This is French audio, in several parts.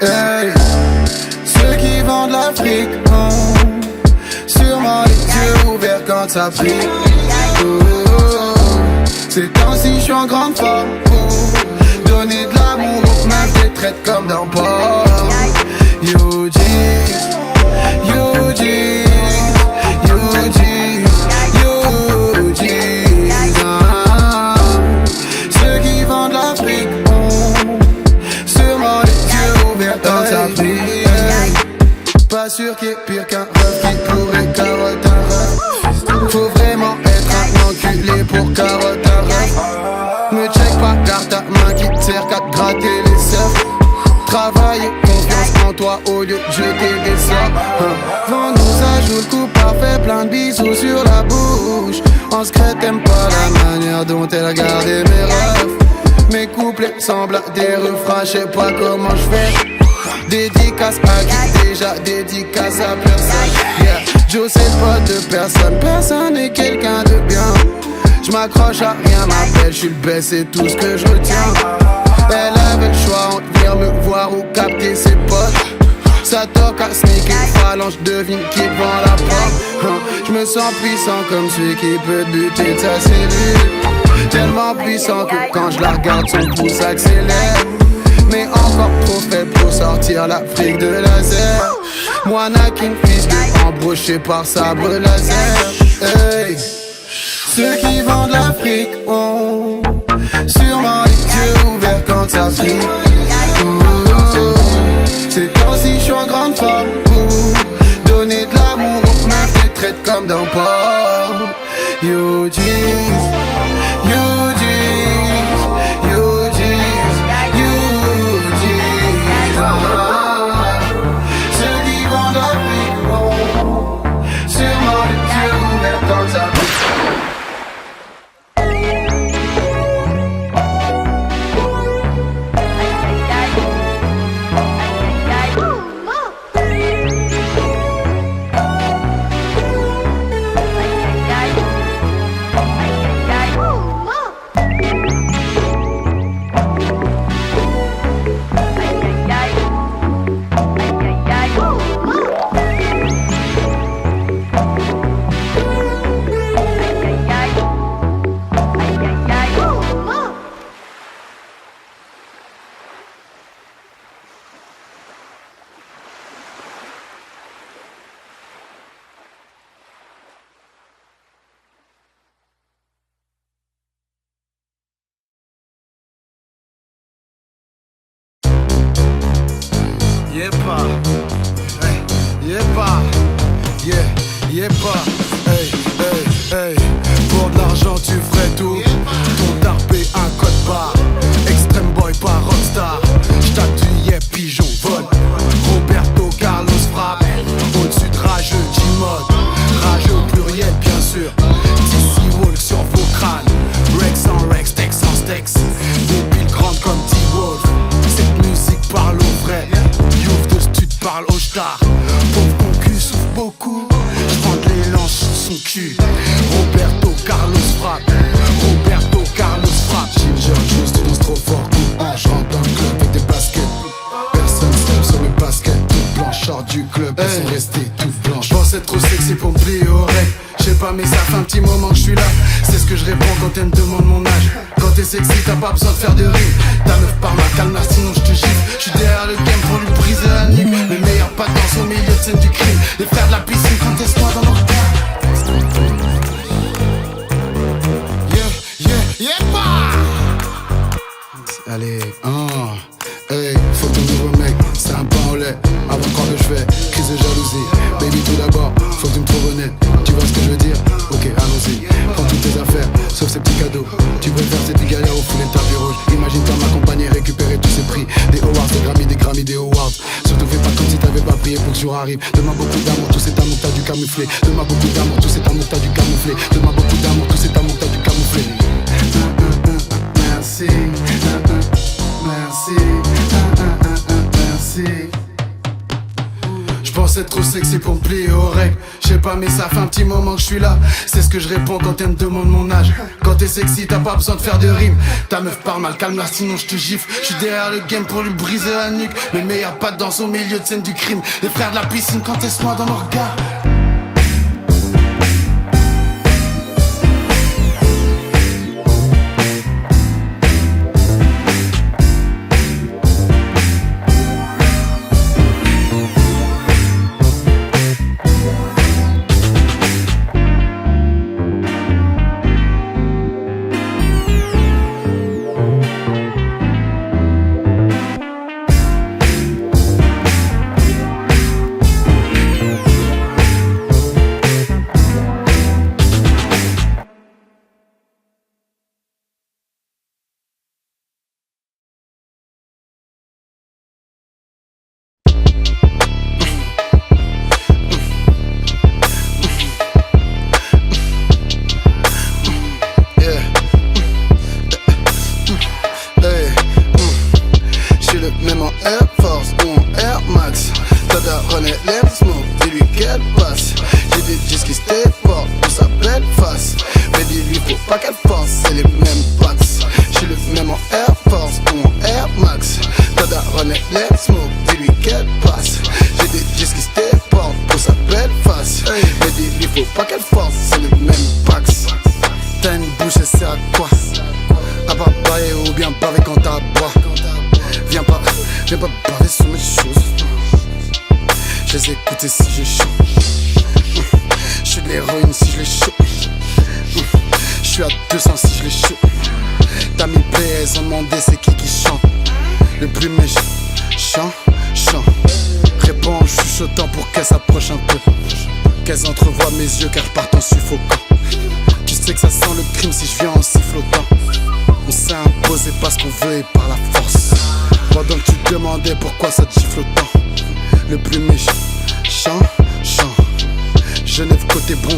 Hey, ceux qui vendent l'Afrique ont sûrement les yeux ouverts quand ça brille. C'est temps-ci je suis en grande forme pour donner de l'amour aux meufs, je les traite comme d'un porc. You G's, you G's, you G's, you G's. Ceux qui vendent l'Afrique ont sûrement les yeux ouverts quand ça brille. Pas sûr qu'il y ait pire qu'un rêve qui pourrait carotte un rêve. Faut vraiment être un enculé pour carotte un rêve. Me check pas car ta main qui te sert qu'à te gratter les cerfs. Travailler, confiance en toi au lieu de jeter des sorts. Vend nous a joué le coup parfait, plein de bisous sur la bouche. En secret t'aimes pas la manière dont elle a gardé mes rêves. Mes couplets semblent à des refrains, je sais pas comment je fais. Dédicace à qui déjà, dédicace à personne. Yeah, Joe c'est pas de personne, personne n'est quelqu'un de bien. J'm'accroche à rien, m'appelle, j'suis le best, c'est tout ce que je retiens. Elle avait le choix entre venir me voir ou capter ses potes. Ça toque à sneaker, phalange devine qui vend la porte. J'me sens puissant comme celui qui peut te buter de sa cellule. Tellement puissant que quand je la regarde son pouce accélère. Mais encore trop faible pour sortir l'Afrique de laser. Moi Nakin, fils de embroché par sabre laser. Hey, ceux qui vendent l'Afrique ont sûrement les yeux ouverts quand ça brille. C'est temps-ci je suis en grande forme pour donner de l'amour aux meufs, je les traite comme d'un porc. You G's, you G's, you G's, you G's. Ceux qui vendent l'Afrique ont sûrement les yeux ouverts quand ça brille. Yepa, hey, yepa, yeah, yepa, hey, hey, hey. Pour de l'argent tu ferais tout. Ton tarpé un code barre. Extreme boy pas rockstar. J't'attuyais pigeon vol. Roberto Carlos frappe. Au-dessus de rageux G-mode. Rageux au pluriel bien sûr. DC Walk sur vos crânes. Rex en Rex, Tex en Stex. Des piles grandes comme T-Wolf. Cette musique parle au vrai. Youf de stud parle au star. Pauvre concu souffre beaucoup. J'prends de l'élan sur son cul. Roberto Carlos frappe. Roberto Carlos frappe. Ginger Juice, tu danses trop fort. Je rentre dans le club avec des baskets. Personne s'aime sur le basket. Toute blanche sort du club, elles sont restées toutes blanches. J'pense être trop sexy pour me plier aux règles. J'sais pas mais ça fait un petit moment que je suis là. C'est ce que je réponds quand elle me demande mon âge. Quand t'es sexy t'as pas besoin de faire de rime. Ta meuf par ma calme sinon je te gifle. J'suis derrière le game pour lui briser la nuque. Les meilleurs pas dansent au milieu de scène du crime. Les frères de la piscine contestent-moi dans leur cas. Allez, hey, faut ton nouveau mec, c'est un pain au lait. Avant de croire que je fais, crise de jalousie. Baby tout d'abord, faut que tu me trouves honnête. Tu vois ce que je veux dire? Ok, allons-y. Prends toutes tes affaires, sauf ces petits cadeaux. Tu préfères cette galère au fouler le tapis rouge. Imagine-toi m'accompagner, récupérer tous ces prix. Des awards, des Grammy, des awards. Surtout fais pas comme si t'avais pas prié pour que ce jour arrive. Donne-moi beaucoup d'amour, tout cet amour que t'as dû camoufler. Donne-moi beaucoup d'amour, tout cet amour que t'as dû camoufler. Donne-moi beaucoup d'amour, tout cet amour que t'as dû camoufler. Merci, merci, merci. c'est trop sexy pour me plier aux règles. J'sais pas mais ça fait un petit moment que je suis là. C'est ce que je réponds quand elle me demande mon âge. Quand t'es sexy t'as pas besoin de faire de rime. Ta meuf parle mal, calme-la sinon je te gifle. J'suis derrière le game pour lui briser la nuque. Mais y'a pas de danse au milieu de scène du crime. Les frères de la piscine quand t'es soin dans mon regard.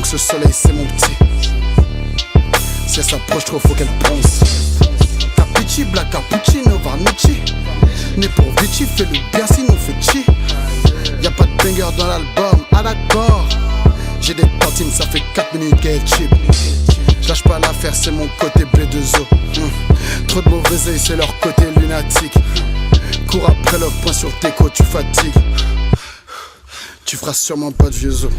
Ce soleil c'est mon petit. Si elle s'approche trop faut qu'elle bronze. Capucci, black cappuccino, Vanucci. Né pour Vichy, fais le bien sinon fais chi. Y'a pas de banger dans l'album, ah d'accord. J'ai des tantines, ça fait 4 minutes qu'elle est cheap. J'lâche pas l'affaire, c'est mon côté B2O. Trop de mauvais oeil, c'est leur côté lunatique. Cours après l'offre, point sur tes côtes, tu fatigues. Tu feras sûrement pas de vieux os.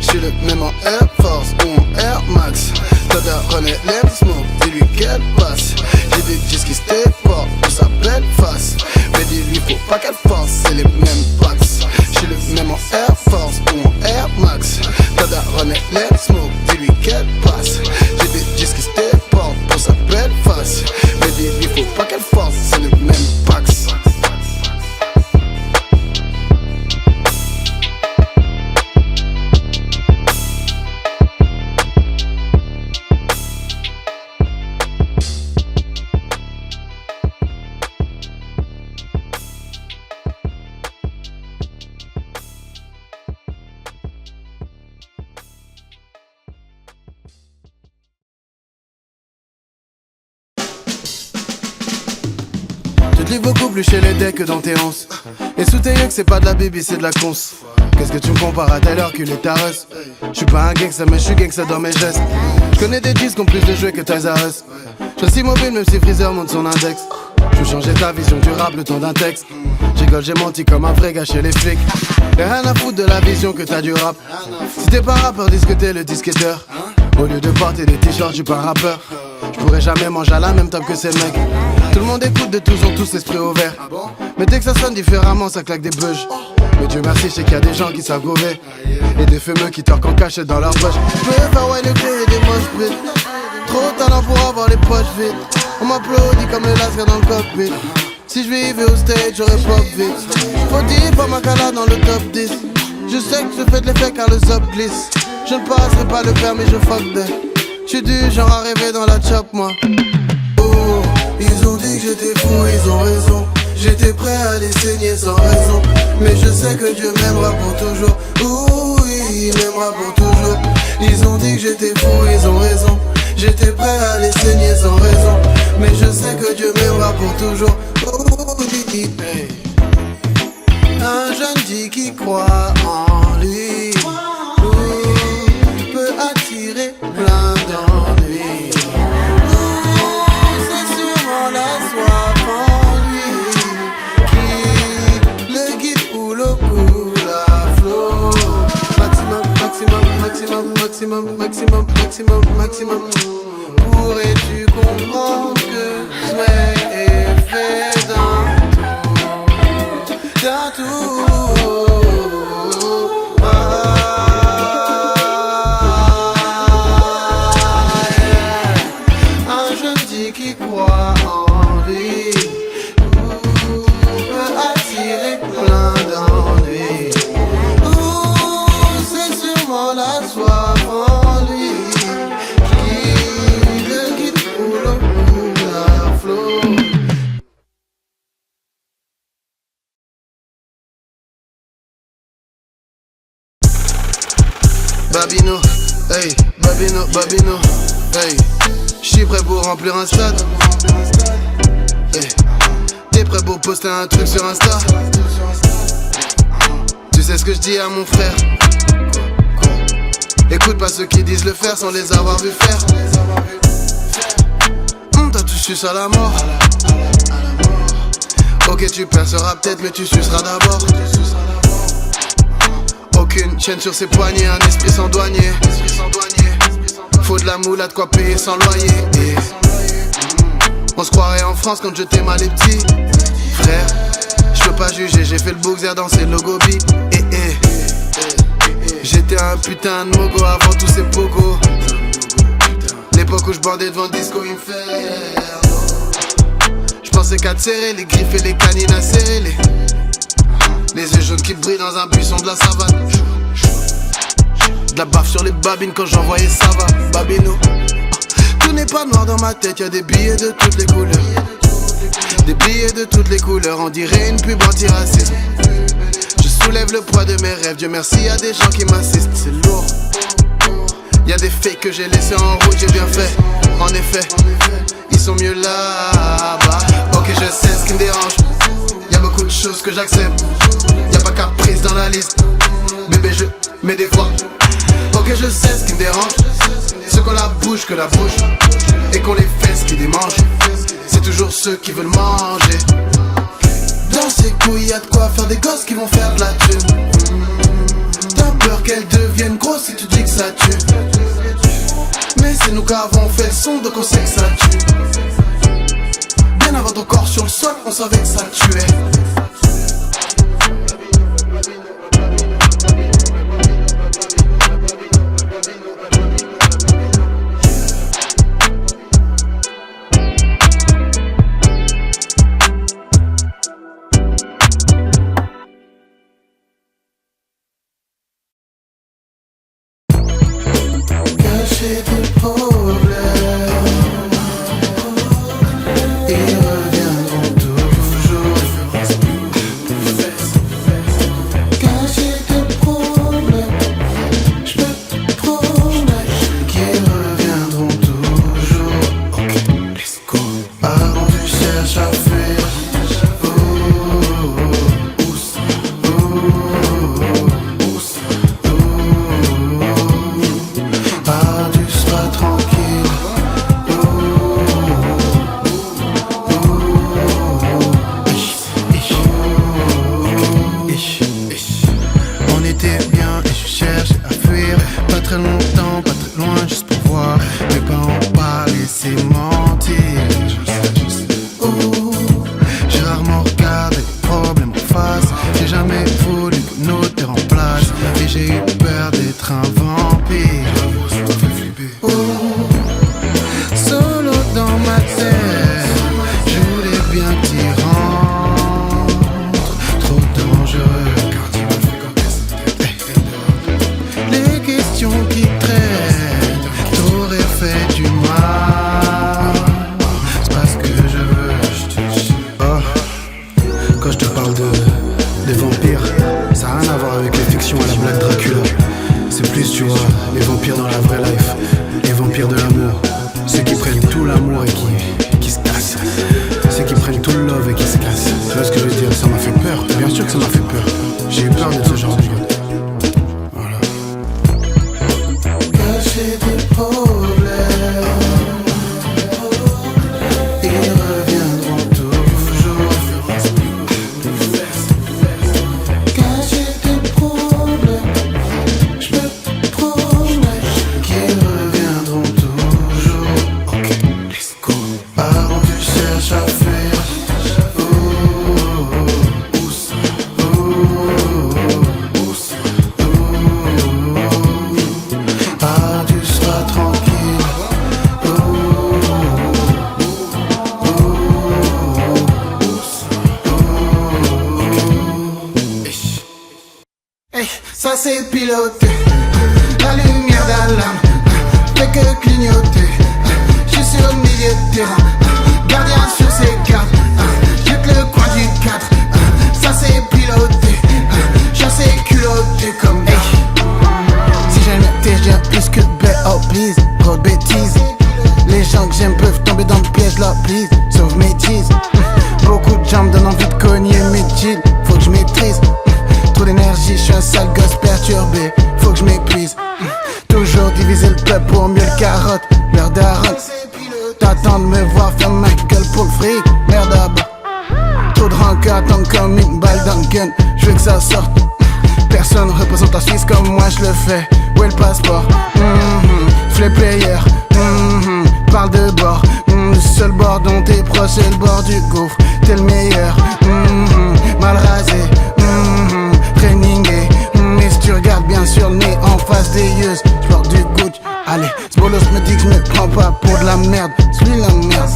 J'suis le même en Air Force ou en Air Max. Tada René Lem Smoke, dis-lui qu'elle passe. J'ai des disques qui se déportent pour sa belle face. Mais dis-lui faut pas qu'elle force, c'est les mêmes packs. J'suis le même en Air Force ou en Air Max. Tada René Lem Smoke, dis-lui qu'elle passe. J'ai des disques qui se déportent pour sa belle face. Mais dis-lui faut pas qu'elle force, c'est les mêmes packs. Tu te livres beaucoup plus chez les decks que dans tes onces. Et sous tes yeux que c'est pas de la bibi, c'est de la cons. Qu'est-ce que tu me compares à Taylor, cul et Taros? J'suis pas un gangsta mais j'suis gangsta dans mes gestes. J'connais des disques qui ont plus de jouets que Toys R Us. J'suis si mobile même si Freezer monte son index. J'veux changer ta vision du rap le temps d'un texte. J'rigole, j'ai menti comme un vrai gars chez les flics. Y'a rien à foutre de la vision que t'as du rap. Si t'es pas rappeur, dis que t'es le disquetteur. Au lieu de porter des t-shirts, j'suis pas un rappeur. J'pourrais jamais manger à la même table que ces mecs. Tout le monde écoute de tous, ont tous l'esprit ouvert. Mais dès que ça sonne différemment, ça claque des bugs. Mais Dieu merci, je sais qu'il y a des gens qui savent gouver. Et des fumeux qui torquent en cachette dans leur poche. J'peux faire ouais le clé et des moches bits. Trop de talent pour avoir les poches vides. On m'applaudit comme le laser dans le cockpit. Si je vivais au stage, j'aurais pas vite. Faut dire pas ma cala dans le top 10. Je sais que je fais de l'effet car le zop glisse. Je ne passerai pas le permis, je fuck de. J'suis du genre à rêver dans la chop moi. Oh, ils ont dit que j'étais fou, ils ont raison. J'étais prêt à les saigner sans raison. Mais je sais que Dieu m'aimera pour toujours. Oui, il m'aimera pour toujours. Ils ont dit que j'étais fou, ils ont raison. J'étais prêt à les saigner sans raison. Mais je sais que Dieu m'aimera pour toujours. Oui, hey. Un jeune dit qui croit en lui peut attirer plein d'ennuis. C'est sûrement la soif en lui qui le guide ou le coule à flot. Maximum, maximum, maximum, maximum, maximum, maximum. Pourrais-tu comprendre que souhait est fait d'un tout? Un jeune dit qui croit en lui peut attirer plein d'ennuis. C'est sûrement la soif en lui qui le guide pour le coule à flot. Babino, hey, Babino, Babino, hey. J'suis prêt pour remplir un stade. Hey. T'es prêt pour poster un truc sur Insta? Tu sais ce que je dis à mon frère? Écoute pas ceux qui disent le faire sans les avoir vu faire. T'as tout suce à la mort. Ok, tu perceras peut-être, mais tu suceras d'abord. Aucune chaîne sur ses poignets, un esprit sans douanier. Faut de la moule, à de quoi payer sans loyer. Et on se croirait en France quand je t'aime les petits frère. Je peux pas juger, j'ai fait le boxer dans ses logobi. J'étais un putain de mogo avant tous ces pogos. L'époque où je bandais devant Disco Inferno. Je pensais qu'à te serrer, les griffes et les canines à serrer. Les yeux jaunes qui brillent dans un buisson de la savane. De la baffe sur les babines quand j'envoyais ça va. Babino. Tout n'est pas noir dans ma tête, y'a des billets de toutes les couleurs. Des billets de toutes les couleurs, on dirait une pub anti-racisme. Je soulève le poids de mes rêves, Dieu merci y'a des gens qui m'assistent, c'est lourd. Y'a des fakes que j'ai laissés en route, j'ai bien fait. En effet, ils sont mieux là-bas. Ok, je sais ce qui me dérange. Y'a beaucoup de choses que j'accepte. Y'a pas caprice dans la liste. Bébé, je mets des fois. Ok, je sais ce qui me dérange. Ceux qu'on la bouche que la bouche. Et qu'on les fesses qui démangent. C'est toujours ceux qui veulent manger. Dans ces couilles y'a de quoi faire des gosses qui vont faire de la thune. T'as peur qu'elles deviennent grosses si tu dis que ça tue. Mais c'est nous qui avons fait le son donc on sait que ça tue. Bien avant ton corps sur le sol, on savait que ça tuait. Cacher tes problèmes, ils reviendront toujours. c'est piloté. La lumière d'alarme fait que clignoter. J'suis sur le milieu de terrain, gardien sur ses gardes. Jette le coin du cadre, ça c'est piloté. Chassé culotté comme hey. Si j'aime le je viens plus que oh please, trop de bêtises. Les gens que j'aime peuvent tomber dans le piège là, please. Sauf mes teas. Beaucoup de gens me donnent envie de cogner mes jeans. Faut que je maîtrise. Trop d'énergie, je suis un sale gosse perturbé. Faut que je m'épuise. Toujours diviser le peuple pour mieux le carotte. L'heure d'Aaron. T'attends de me voir faire ma gueule pour le fric. Merde à bas. Trop de rancœur attendent comme une balle dans le gun. Je veux que ça sorte. Personne représente la Suisse comme moi je le fais. Où est le passeport? Flip player. Parle de bord. Le seul bord dont t'es proche c'est le bord du gouffre. T'es le meilleur. Mal rasé. Trainingé. Mais si tu regardes bien sur le nez en face des yeux, j'porte du Gucci. Allez, ce bolos me dit que je me prends pas pour de la merde. Suis la merde.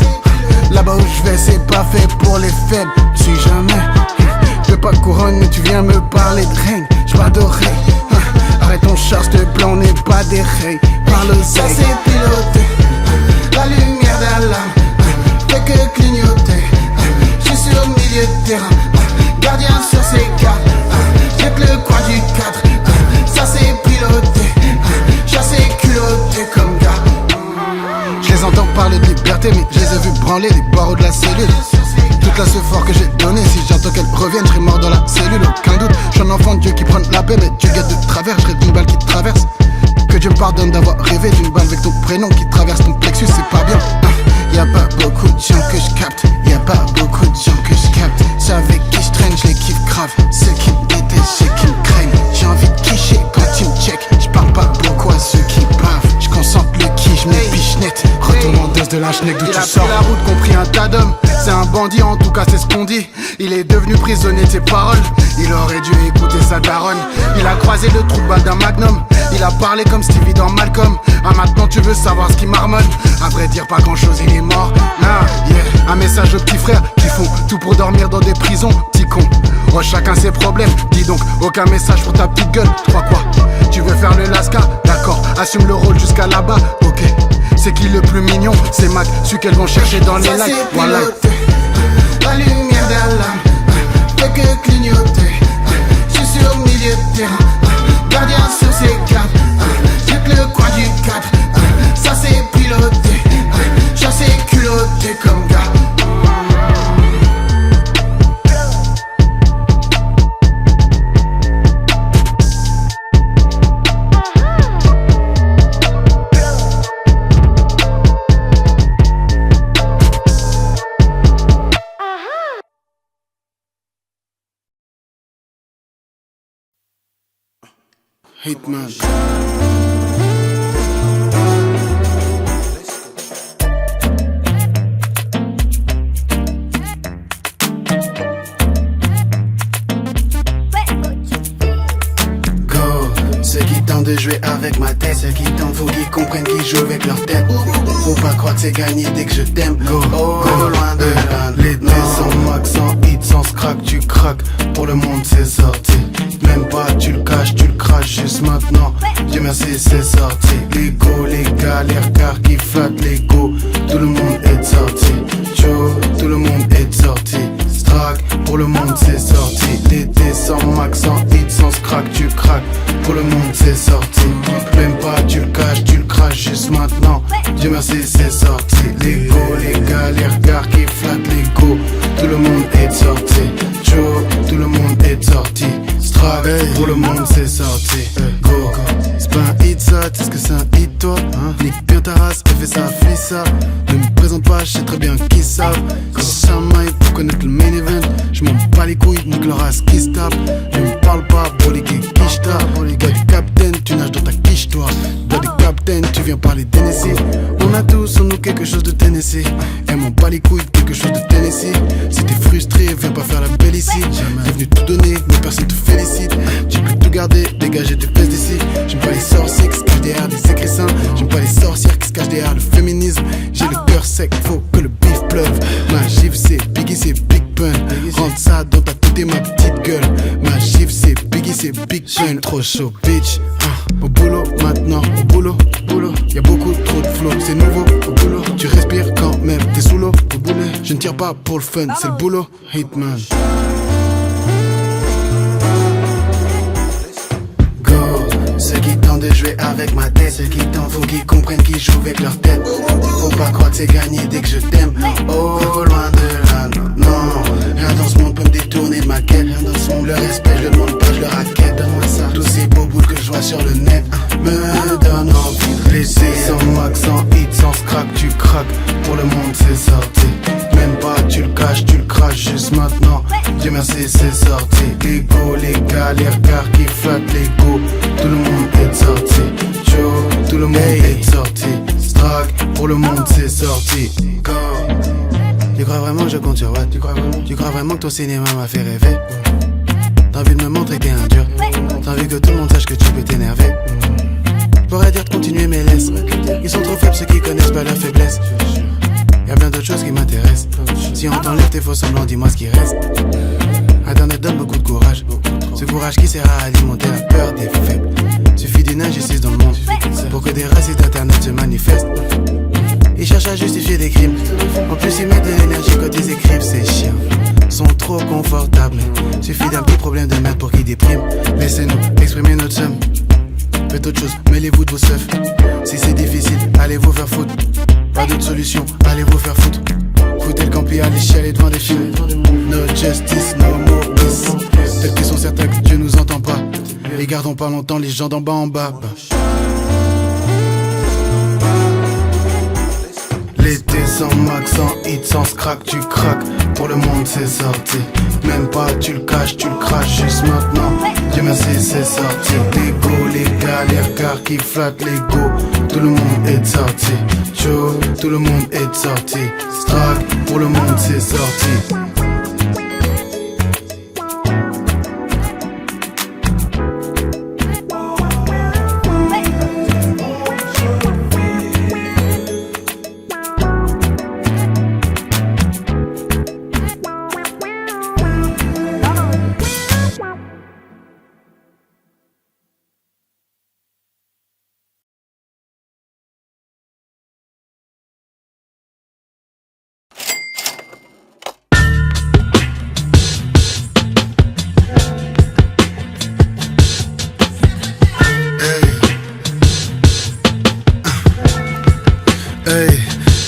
Là-bas où je vais c'est pas fait pour les faibles. J'suis jamais. Je veux pas de couronne mais tu viens me parler de règne. J'pars d'oreille. Arrête ton char s'te plaît, on n'est pas des rails. Parle le ça c'est piloté. La lumière d'alarme fait que clignoter. J'suis sur le milieu de terrain, gardien sur ses cartes. Jette le coin du cadre, ça c'est piloté. Chassé culotté comme gars. Je les entends parler de liberté mais je les ai vus branler les barreaux de la cellule. Toute la fort que j'ai donné, si j'entends qu'elle revienne, je serai mort dans la cellule, aucun doute. Je suis un enfant de Dieu qui prend la paix, mais tu guettes de travers, je rêve d'une balle qui te traverse. Que Dieu me pardonne d'avoir rêvé d'une balle avec ton prénom qui traverse ton plexus, c'est pas bien. Y'a pas beaucoup de gens que je capte, y'a pas beaucoup de gens que je capte. C'est avec qui je traîne, je les kiffe grave. Ceux qui me détestent, ceux qui me craignent. J'ai envie de quicher quand tu me check. Je parle pas beaucoup à ceux qui bavent. Je concentre le qui, je mets biche net. Retourne en de la chenille d'où tu sors. Il a pris la route, compris un tas d'hommes. C'est un bandit, en tout cas c'est ce qu'on dit. Il est devenu prisonnier de ses paroles. Il aurait dû écouter sa daronne. Il a croisé le trou de balle d'un magnum. Il a parlé comme Stevie dans Malcolm. Ah maintenant tu veux savoir ce qu'il marmonne. À vrai dire pas grand chose, il est mort. Nah, yeah. Un message aux petits frères qui font tout pour dormir dans des prisons. Petit con. Oh chacun ses problèmes. Dis donc, aucun message pour ta petite gueule. Tu crois quoi? Tu veux faire le lascar? D'accord, assume le rôle jusqu'à là-bas. Ok. C'est qui le plus mignon? C'est Mac, celui qu'elles vont chercher dans les likes. Voilà. La lumière d'alarme fait que clignoter. J'suis sur le milieu de terrain, gardien sur ses cartes. Jette le coin du cadre, ça c'est piloté. Chassé culotté comme gars. Hitman. Ceux qui tentent de jouer avec ma tête, ceux qui tentent, faut qu'ils comprennent qu'ils jouent avec leur tête. Faut pas croire que c'est gagné dès que je t'aime. Go, go loin de là. L'été sans max, sans hit, sans scrack, tu craques. Pour le monde c'est sorti. Même pas tu le caches, tu le craches juste maintenant. Dieu merci c'est sorti. L'ego, les galères, car qui flattent l'ego. Tout le monde est sorti. Joe, tout le monde est sorti. Strack, pour le monde c'est sorti. L'été sans max, sans hit, sans scrack, tu craques. Pour le monde c'est sorti. Même pas tu le caches, tu le craches juste maintenant. Dieu merci c'est sorti. L'ego, les galères, car qui flattent l'ego. Tout le monde est sorti. Joe, tout le monde est sorti. Strack, pour le monde c'est sorti. Go, go. C'est pas un hit ça, tu sais ce que c'est un hit toi hein? Nique bien ta race, et fais ça, fais ça. Ne me présente pas, je sais très bien qui savent. Quand c'est chamaille pour connaître le main event. Je m'en bats les couilles, nique leur race qui se tape. Ne me parle pas, boliqué quiche ta. Bois du capitaine, tu nages dans ta quiche toi. Bois du capitaine, tu viens parler Tennessee. On a tous en nous quelque chose de Tennessee. Elle m'en bat les couilles, quelque chose de Tennessee. Si t'es frustré, viens pas faire la belle ici. T'es venu tout donner, mais personne te félicite. J'ai pu tout garder, dégager tes fesses d'ici. J'aime pas les sorciers qui se cachent derrière des écrissins. J'aime pas les sorcières qui se cachent derrière le féminisme. J'ai le cœur sec, faut que le bif pleuve. Ma gifle c'est Biggie, c'est Big Pun. Rentre ça dans ta tête et ma petite gueule. Ma gifle c'est Biggie, c'est Big Pun. Trop chaud, bitch. Au boulot maintenant, au boulot, y'a beaucoup trop de flow, c'est nouveau, au boulot. Tu respires quand même, t'es sous l'eau, au boulet. Je ne tire pas pour le fun, c'est le boulot, Hitman. Go, ceux qui tentent de jouer avec ma tête, ceux qui tentent, faut qu'ils comprennent qu'ils jouent avec leur tête. Faut pas croire que c'est gagné dès que je t'aime. Oh, loin de là, non. Rien dans ce monde peut me détourner de ma quête. Rien dans ce monde, le respect, je le demande pas, je le raquette. Donne-moi ça, tous ces beaux bouts que je vois sur le net me donnent envie de laisser. Sans max, sans hit, sans scrap, tu craques. Pour le monde, c'est sorti. Même pas, tu le caches, tu le craches juste maintenant. Dieu merci, c'est sorti. L'ego, les gars, les regards qui flattent l'ego. Tout le monde est sorti. Joe, tout le monde est sorti. Strack, pour le monde, c'est sorti. Go. Tu crois vraiment que je compte sur what? Tu crois vraiment que ton cinéma m'a fait rêver? T'as envie de me montrer que t'es un dur. T'as envie que tout le monde sache que tu peux t'énerver. J'pourrais dire de continuer mais laisse. Ils sont trop faibles ceux qui connaissent pas leur faiblesse. Y'a bien d'autres choses qui m'intéressent. Si on t'enlève tes faux semblants, dis-moi ce qui reste. Internet donne beaucoup de courage. Ce courage qui sert à alimenter la peur des faibles. Suffit d'une injustice dans le monde pour que des racistes d'internet se manifestent. Ils cherchent à justifier des crimes. En plus ils mettent de l'énergie quand ils écrivent. Ces chiens sont trop confortables. Suffit d'un petit problème de merde pour qu'ils dépriment. Laissez-nous exprimer notre somme. Faites autre chose, mêlez-vous de vos seufs. Si c'est difficile, allez vous faire foutre. Pas d'autre solution, allez vous faire foutre. Foutez le campi, allez chialer devant des films. No justice, no more peace. Peut-être qu'ils sont certains que Dieu nous entend pas. Et gardons pas longtemps les gens d'en bas en bas. L'été sans max, sans hit, sans scrack, tu craques. Pour le monde c'est sorti. Même pas tu le caches, tu le craches juste maintenant. Dieu merci c'est sorti. L'ego, les gars, les regards qui flattent l'ego. Tout le monde est sorti. Joe, tout le monde est sorti. Strack, pour le monde c'est sorti.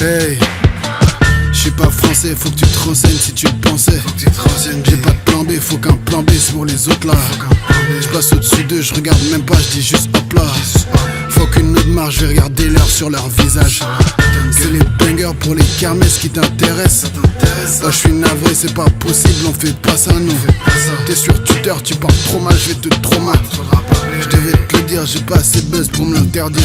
Hey, j'suis pas français, faut que tu te renseignes si tu le pensais. J'ai pas de plan B, faut qu'un plan B c'est pour les autres là. J'passe au-dessus d'eux, j'regarde même pas, j'dis juste hop là. Faut qu'une autre marche, j'vais regarder l'heure sur leur visage. C'est les bangers pour les kermesses qui t'intéressent. Là j'suis navré, c'est pas possible, on fait pas ça non. T'es sur Twitter, tu parles trop mal, j'vais te trauma. J'devais te le dire, j'ai pas assez buzz pour me l'interdire.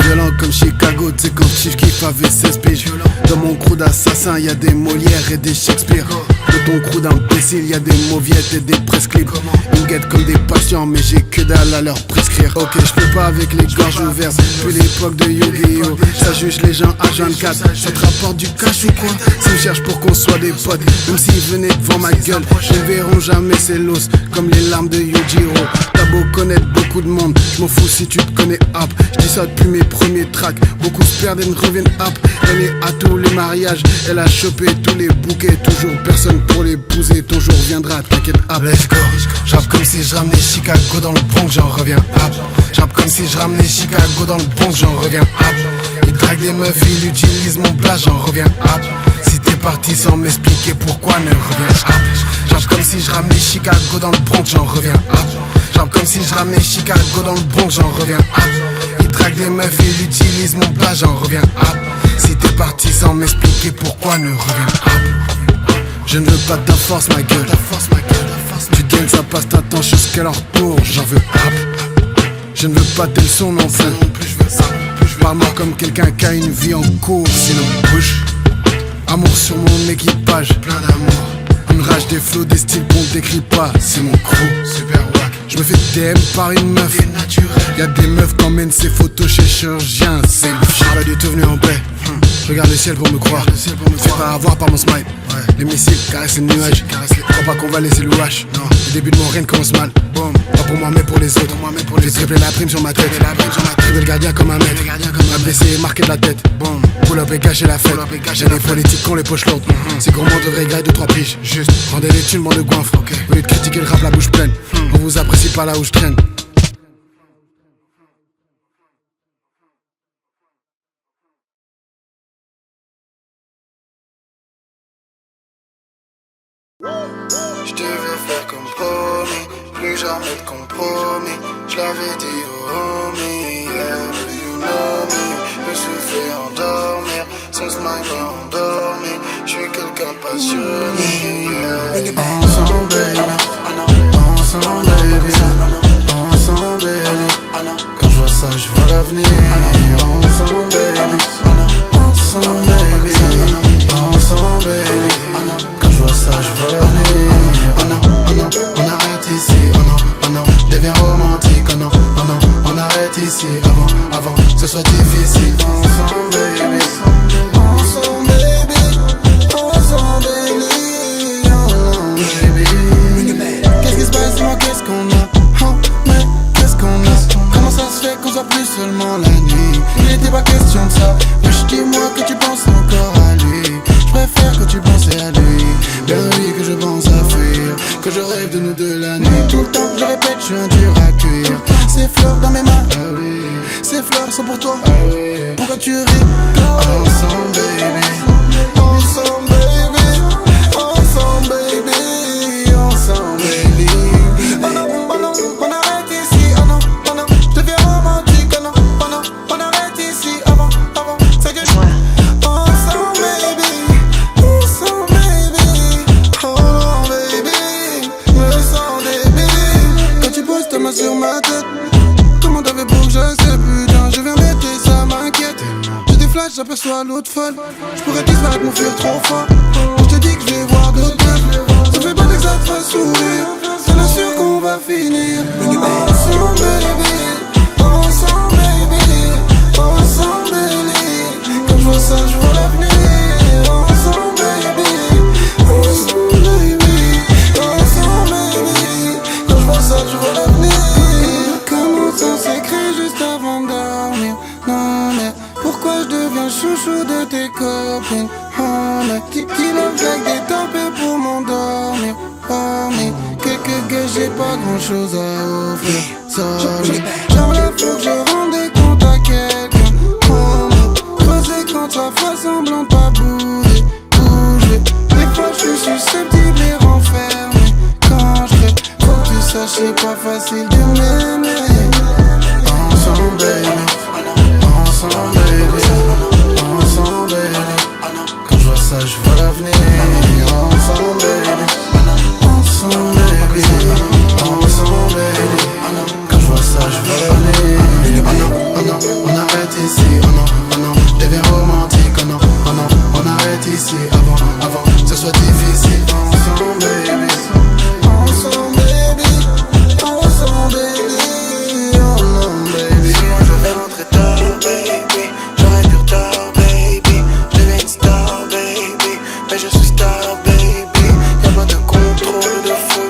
Violent comme Chicago, t'sais quand Chief Keef avait 16 piges. Dans mon crew d'assassins, y'a des Molières et des Shakespeare. Dans ton crew d'imbéciles, y'a des mauviettes et des prescripts. Ils me guettent comme des patients, mais j'ai que dalle à leur prescrire. Ok, j'peux pas avec les gorges ouvertes. Puis l'époque de Yu-Gi-Oh! Ça juge les gens à 24. Ça te rapporte du cash ou quoi? S'ils me cherchent pour qu'on soit des potes, même s'ils venaient devant ma gueule, ils ne verront jamais ces l'os. Comme les larmes de Yujiro. T'as beau connaître beaucoup de monde, j'm'en fous si tu te connais hop. J'dis ça depuis mes premiers tracks. Beaucoup se perdent et ne reviennent hop. Elle est à tous les mariages, elle a chopé tous les bouquets. Toujours personne pour l'épouser, ton jour viendra, t'inquiète hop. Let's go. J'rappe comme si je ramenais Chicago dans le Bronx, j'en reviens hop. J'rappe comme si je ramenais Chicago dans le Bronx, j'en reviens hop. Il drague des meufs, il utilise mon blast, j'en reviens hop. Si t'es parti sans m'expliquer pourquoi, ne reviens hop. J'rappe comme si je ramenais Chicago dans le Bronx, j'en reviens hop. J'rappe comme si je ramenais Chicago dans le Bronx, j'en reviens hop. Il drague des meufs, il utilise mon blast, j'en reviens hop. Si t'es parti sans m'expliquer pourquoi, ne reviens hop. Je ne veux pas ta force, ma gueule. Tu gagnes, ça passe ta temps jusqu'à leur tour, j'en veux hop. Je ne veux pas tes leçons non plus. Parle-moi comme quelqu'un qui a une vie en cours, sinon bouge. Amour sur mon équipage, plein d'amour. Une rage, des flots, des styles qu'on décrit pas, c'est mon crew. Super wack. Je me fais DM par une meuf. Y'a des meufs qui emmènent ses photos chez chirurgien, c'est le chien. Pas du tout venu en paix. Je regarde le ciel pour me croire. Fais pas avoir par mon smile. Les missiles caressent les nuages. Crois pas qu'on va laisser le wash. Le début de mon règne commence mal. Pas pour moi mais pour les autres. J'ai triplé la prime sur ma tête. Triplé le gardien comme un maître. M'a blessé et marqué de la tête. Pull up et gâcher la fête. J'ai des politiques qui ont les poches lourdes. C'est gourmand devrait grailler 2-3 piges. Juste, rendez les thunes, bande de goinfres. Au lieu de critiquer le rap la bouche pleine. On vous apprécie pas là où je traîne. Je devais faire comme promis, plus jamais de compromis. Je l'avais dit au homie, yeah, you know me. Je me suis fait endormir, son smile m'a endormi. Je suis quelqu'un de passionné, yeah. Ensemble baby, ensemble baby, ensemble baby. Quand je vois ça je vois l'avenir. Ensemble baby, ensemble baby, ensemble baby. Quand je vois ça je vois l'avenir. Oh non, on arrête ici. Oh non, devient romantique. Oh non, on arrête ici. Avant que ce soit difficile. Ensemble baby, ensemble baby, ensemble baby, baby. Qu'est-ce qui se passe, dis-moi qu'est-ce qu'on a? Oh mais qu'est-ce qu'on a? Comment ça se fait qu'on soit plus seulement la nuit? Il n'était pas question de ça. Wesh, dis-moi que tu penses encore à lui. Je préfère que tu penses à lui. Bien oui que je pense à fuir, que je rêve de nous deux la nuit. Tout le temps je répète, je suis un dur à cuire. Ces fleurs dans mes mains, ah oui. Ces fleurs sont pour toi, ah oui. Pourquoi tu ris? Ensemble baby, ensemble baby, ensemble baby, ensemble baby. Oh non, on arrête ici. Oh non, je deviens romantique. Oh non, on arrête ici. Avant, c'est que je... Ensemble baby, ensemble baby, oh baby, me sens débile. Quand tu poses ta main sur ma tête, comment t'avais beau que je sais putain. Je viens m'aider, ça m'inquiète. J'ai des flashs, j'aperçois l'autre folle. Je pourrais disparaître, m'enfuir trop fort. Je te dis que je vais voir d'autres meufs. Ça fait pas que ça te fasse sourire. C'est là sûr qu'on va finir. Ensemble baby, ensemble baby, ensemble baby. Quand je vois ça, je vois l'avenir. Ensemble baby, ensemble baby, ensemble baby. Quand je vois ça, je vois l'avenir. Comment ça s'écrit juste avant de dormir? Non mais pourquoi je deviens chouchou de tes copines? Oh mais qui lève avec des tempêtes pour m'endormir? Oh mais quelques gars, j'ai pas grand chose à offrir. Sorry, j'aimerais faut que je rende des comptes à quelqu'un. Oh mais creuser quand ça fait semblant de pas bouger. Des fois je suis susceptible et renfermé. Quand je fais, faut que tu saches c'est pas facile de m'aimer. Ensemble baby, ensemble baby, ensemble baby. Quand je vois ça je vois l'avenir. Ensemble baby, ensemble baby, ensemble baby. Quand je vois ça je vois l'avenir. Oh non, on arrête ici. Oh non, devient romantique. Oh non, on arrête ici. Avant que ce soit difficile. Ensemble baby, ensemble baby, ensemble baby, oh non baby. Moi je vais rentrer tard baby, j'aurais pu retard baby. Je deviens une star baby, mais je suis star baby. Y'a pas de contrôle de fou.